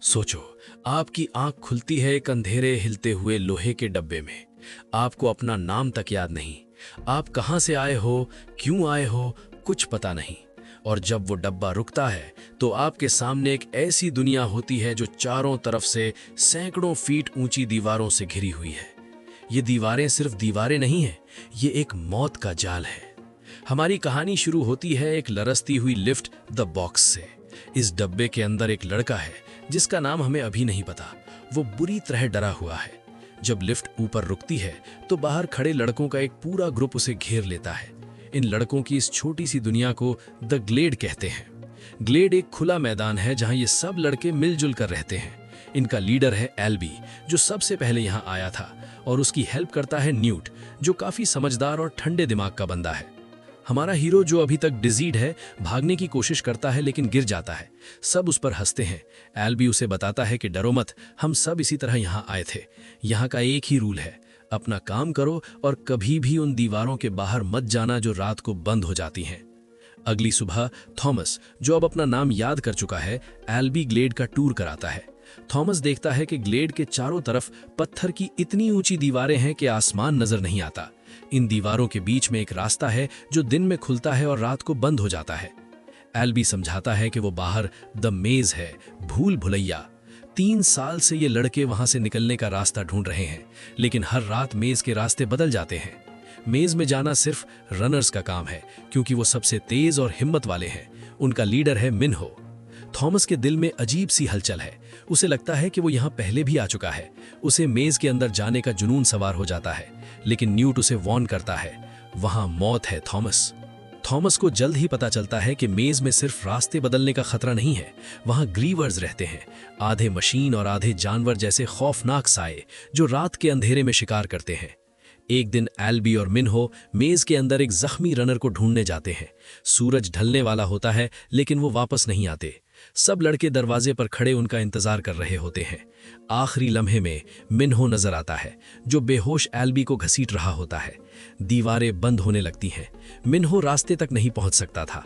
सोचो, आपकी आंख खुलती है एक अंधेरे हिलते हुए लोहे के डब्बे में। आपको अपना नाम तक याद नहीं। आप कहां से आए हो, क्यों आए हो, कुछ पता नहीं। और जब वो डब्बा रुकता है तो आपके सामने एक ऐसी दुनिया होती है जो चारों तरफ से सैकड़ों फीट ऊंची दीवारों से घिरी हुई है। ये दीवारें सिर्फ दीवारें नहीं हैं, ये एक मौत का जाल है। हमारी कहानी शुरू होती है एक लरसती हुई लिफ्ट द बॉक्स से। इस डब्बे के अंदर एक लड़का है जिसका नाम हमें अभी नहीं पता। वो बुरी तरह डरा हुआ है। जब लिफ्ट ऊपर रुकती है तो बाहर खड़े लड़कों का एक पूरा ग्रुप उसे घेर लेता है। इन लड़कों की इस छोटी सी दुनिया को द ग्लेड कहते हैं। ग्लेड एक खुला मैदान है जहां ये सब लड़के मिलजुल कर रहते हैं। इनका लीडर है एल्बी, जो सबसे पहले यहां आया था, और उसकी हेल्प करता है न्यूट, जो काफी समझदार और ठंडे दिमाग का बंदा है। हमारा हीरो, जो अभी तक डिजीड है, भागने की कोशिश करता है लेकिन गिर जाता है। सब उस पर हंसते हैं। एल्बी उसे बताता है कि डरो मत, हम सब इसी तरह यहाँ आए थे। यहाँ का एक ही रूल है, अपना काम करो और कभी भी उन दीवारों के बाहर मत जाना जो रात को बंद हो जाती हैं। अगली सुबह थॉमस, जो अब अपना नाम याद कर चुका है, एल्बी ग्लेड का टूर कराता है। थॉमस देखता है कि ग्लेड के चारों तरफ पत्थर की इतनी ऊंची दीवारें हैं कि आसमान नजर नहीं आता। इन दीवारों के बीच में एक रास्ता है जो दिन में खुलता है और रात को बंद हो जाता है। एल्बी समझाता है कि वो बाहर द मेज है, भूल भुलैया। 3 साल से ये लड़के वहां से निकलने का रास्ता ढूंढ रहे हैं, लेकिन हर रात मेज के रास्ते बदल जाते हैं। मेज में जाना सिर्फ रनर्स का काम है, क्योंकि वो सबसे तेज और हिम्मत वाले हैं। उनका लीडर है मिन्हो। थॉमस के दिल में अजीब सी हलचल है। उसे लगता है कि वो यहाँ पहले भी आ चुका है। उसे मेज के अंदर जाने का जुनून सवार हो जाता है, लेकिन न्यूट उसे वार्न करता है, वहां मौत है थॉमस। थॉमस को जल्द ही पता चलता है कि मेज में सिर्फ रास्ते बदलने का खतरा नहीं है, वहां ग्रीवर्स रहते हैं, आधे मशीन और आधे जानवर जैसे खौफनाक साए जो रात के अंधेरे में शिकार करते हैं। एक दिन एल्बी और मिन्हो मेज के अंदर एक जख्मी रनर को ढूंढने जाते हैं। सूरज ढलने वाला होता है लेकिन वो वापस नहीं आते। सब लड़के दरवाजे पर खड़े उनका इंतजार कर रहे होते हैं। आखिरी लम्हे में मिन्हो नजर आता है, जो बेहोश एल्बी को घसीट रहा होता है। दीवारें बंद होने लगती हैं। मिन्हो रास्ते तक नहीं पहुंच सकता था।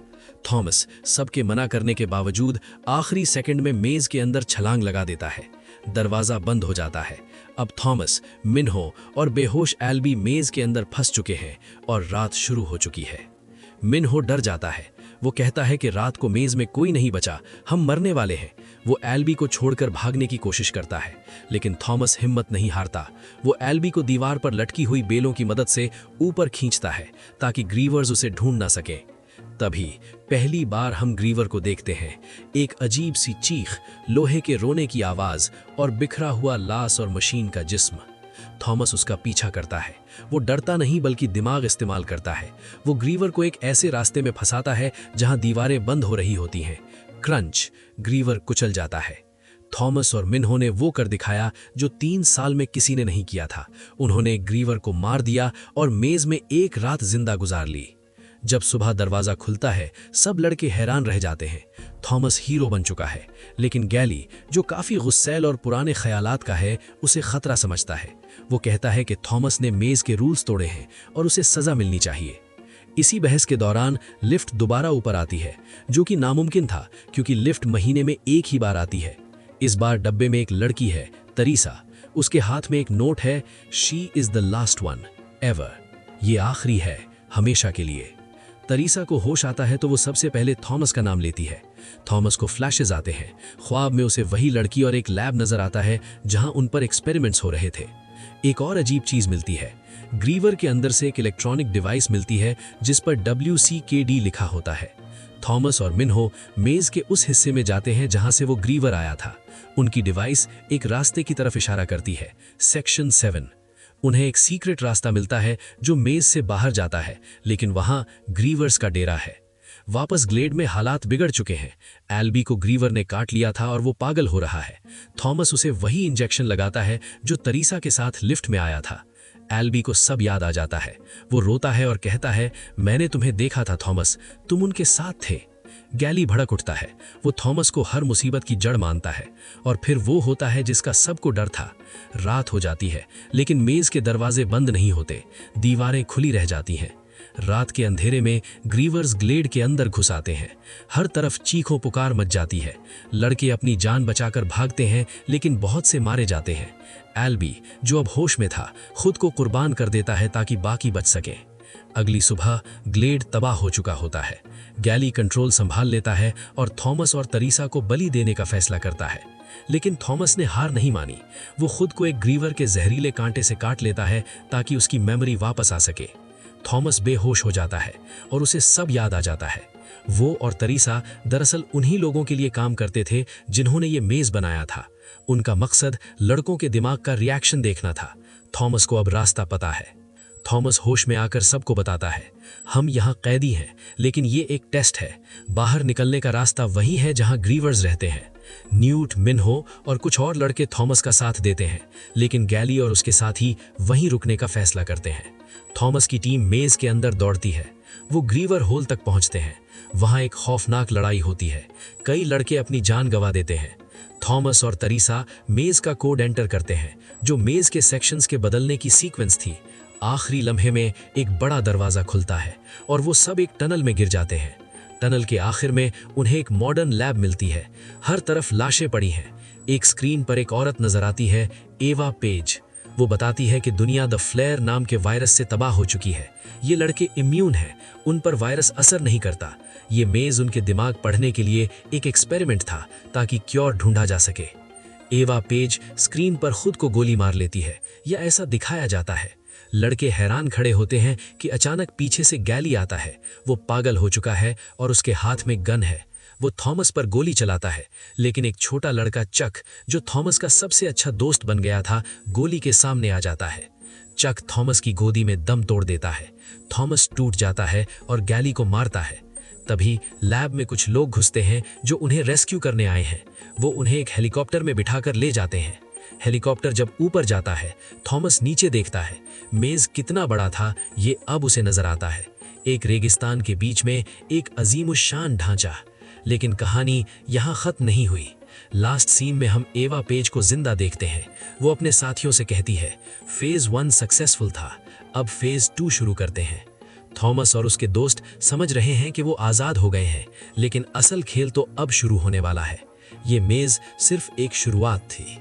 थॉमस सबके मना करने के बावजूद आखिरी सेकंड में मेज के अंदर छलांग लगा देता है। दरवाजा बंद हो जाता है। अब थॉमस, मिन्हो और बेहोश एल्बी मेज के अंदर फंस चुके हैं और रात शुरू हो चुकी है। मिन्हो डर जाता है। वो कहता है कि रात को मेज में कोई नहीं बचा, हम मरने वाले हैं। वो एल्बी को छोड़कर भागने की कोशिश करता है, लेकिन थॉमस हिम्मत नहीं हारता। वो एल्बी को दीवार पर लटकी हुई बेलों की मदद से ऊपर खींचता है ताकि ग्रीवर्स उसे ढूंढ ना सकें। तभी पहली बार हम ग्रीवर को देखते हैं। एक अजीब सी चीख, लोहे के रोने की आवाज और बिखरा हुआ लाश और मशीन का जिस्म। थॉमस उसका पीछा करता है। वो डरता नहीं बल्कि दिमाग इस्तेमाल करता है। वो ग्रीवर को एक ऐसे रास्ते में फंसाता है जहां दीवारें बंद हो रही होती हैं। क्रंच, ग्रीवर कुचल जाता है। थॉमस और मिन्हो ने वो कर दिखाया जो 3 साल में किसी ने नहीं किया था। उन्होंने ग्रीवर को मार दिया और मेज में एक रात जिंदा गुजार ली। जब सुबह दरवाजा खुलता है, सब लड़के हैरान रह जाते हैं। थॉमस हीरो बन चुका है, लेकिन गैली, जो काफी गुस्सैल और पुराने ख्यालात का है, उसे खतरा समझता है। वो कहता है कि थॉमस ने मेज के रूल्स तोड़े हैं और उसे सजा मिलनी चाहिए। इसी बहस के दौरान लिफ्ट दोबारा ऊपर आती है, जो कि नामुमकिन था क्योंकि लिफ्ट महीने में एक ही बार आती है। इस बार डब्बे में एक लड़की है, तरीसा। उसके हाथ में एक नोट है, she is the last one ever. ये आखिरी है, हमेशा के लिए। तरीसा को होश आता है तो वो सबसे पहले थॉमस का नाम लेती है। थॉमस को फ्लैशेस आते हैं। ख्वाब में उसे वही लड़की और एक लैब नजर आता है जहां उन पर एक्सपेरिमेंट्स हो रहे थे। एक और अजीब चीज मिलती है। ग्रीवर के अंदर से एक इलेक्ट्रॉनिक डिवाइस मिलती है जिस पर WCKD लिखा होता है। थॉमस और मिन्हो मेज के उस हिस्से में जाते हैं जहां से वो ग्रीवर आया था। उनकी डिवाइस एक रास्ते की तरफ इशारा करती है, सेक्शन 7। उन्हें एक सीक्रेट रास्ता मिलता है जो मेज से बाहर जाता है, लेकिन वहां ग्रीवर्स का डेरा है। वापस ग्लेड में हालात बिगड़ चुके हैं। एल्बी को ग्रीवर ने काट लिया था और वो पागल हो रहा है। थॉमस उसे वही इंजेक्शन लगाता है जो तरीसा के साथ लिफ्ट में आया था। एल्बी को सब याद आ जाता है। वो रोता है और कहता है, मैंने तुम्हें देखा था थॉमस, तुम उनके साथ थे। गैली भड़क उठता है। वो थॉमस को हर मुसीबत की जड़ मानता है और फिर वो होता है जिसका सबको डर था। रात हो जाती है, लेकिन मेज के दरवाजे बंद नहीं होते। दीवारें खुली रह जाती हैं। रात के अंधेरे में ग्रीवर्स ग्लेड के अंदर घुस आते हैं। हर तरफ चीखों पुकार मच जाती है। लड़के अपनी जान बचाकर भागते हैं, लेकिन बहुत से मारे जाते हैं। एल्बी, जो अब होश में था, खुद को कुर्बान कर देता है ताकि बाकी बच सकें। अगली सुबह ग्लेड तबाह हो चुका होता है। गैली कंट्रोल संभाल लेता है और थॉमस और तरीसा को बलि देने का फैसला करता है। लेकिन थॉमस ने हार नहीं मानी। वो खुद को एक ग्रीवर के जहरीले कांटे से काट लेता है ताकि उसकी मेमोरी वापस आ सके। थॉमस बेहोश हो जाता है और उसे सब याद आ जाता है। वो और तरीसा दरअसल उन्हीं लोगों के लिए काम करते थे जिन्होंने ये मेज बनाया था। उनका मकसद लड़कों के दिमाग का रिएक्शन देखना था। थॉमस को अब रास्ता पता है। थॉमस होश में आकर सबको बताता है, हम यहाँ कैदी हैं, लेकिन ये एक टेस्ट है। बाहर निकलने का रास्ता वही है जहाँ ग्रीवर्स रहते हैं। न्यूट, मिन्हो और कुछ और लड़के थॉमस का साथ देते हैं, लेकिन गैली और उसके साथी वहीं रुकने का फैसला करते हैं। थॉमस की टीम मेज के अंदर दौड़ती है। वो ग्रीवर होल तक पहुंचते हैं। वहां एक खौफनाक लड़ाई होती है। कई लड़के अपनी जान गंवा देते हैं। थॉमस और तरीसा मेज का कोड एंटर करते हैं, जो मेज के सेक्शंस के बदलने की सीक्वेंस थी। आखिरी लम्हे में एक बड़ा दरवाजा खुलता है और वो सब एक टनल में गिर जाते हैं। टनल के आखिर में उन्हें एक मॉडर्न लैब मिलती है। हर तरफ लाशें पड़ी हैं। एक स्क्रीन पर एक औरत नजर आती है, एवा पेज। वो बताती है कि दुनिया द फ्लेयर नाम के वायरस से तबाह हो चुकी है। ये लड़के इम्यून हैं, उन पर वायरस असर नहीं करता। ये मेज उनके दिमाग पढ़ने के लिए एक एक्सपेरिमेंट था ताकि क्योर ढूंढा जा सके। एवा पेज स्क्रीन पर खुद को गोली मार लेती है, या ऐसा दिखाया जाता है। लड़के हैरान खड़े होते हैं कि अचानक पीछे से गैली आता है। वो पागल हो चुका है और उसके हाथ में गन है। वो थॉमस पर गोली चलाता है, लेकिन एक छोटा लड़का चक, जो थॉमस का सबसे अच्छा दोस्त बन गया था, गोली के सामने आ जाता है। चक थॉमस की गोदी में दम तोड़ देता है। थॉमस टूट जाता है और गैली को मारता है। तभी लैब में कुछ लोग घुसते हैं जो उन्हें रेस्क्यू करने आए हैं। वो उन्हें एक हेलीकॉप्टर में बिठाकर ले जाते हैं। हेलीकॉप्टर जब ऊपर जाता है, थॉमस नीचे देखता है। मेज कितना बड़ा था ये अब उसे नजर आता है। एक रेगिस्तान के बीच में एक अजीमुशान ढांचा। लेकिन कहानी यहाँ खत्म नहीं हुई। लास्ट सीन में हम एवा पेज को जिंदा देखते हैं। वो अपने साथियों से कहती है, फेज 1 सक्सेसफुल था, अब फेज 2 शुरू करते हैं। थॉमस और उसके दोस्त समझ रहे हैं कि वो आज़ाद हो गए हैं, लेकिन असल खेल तो अब शुरू होने वाला है। ये मेज सिर्फ एक शुरुआत थी।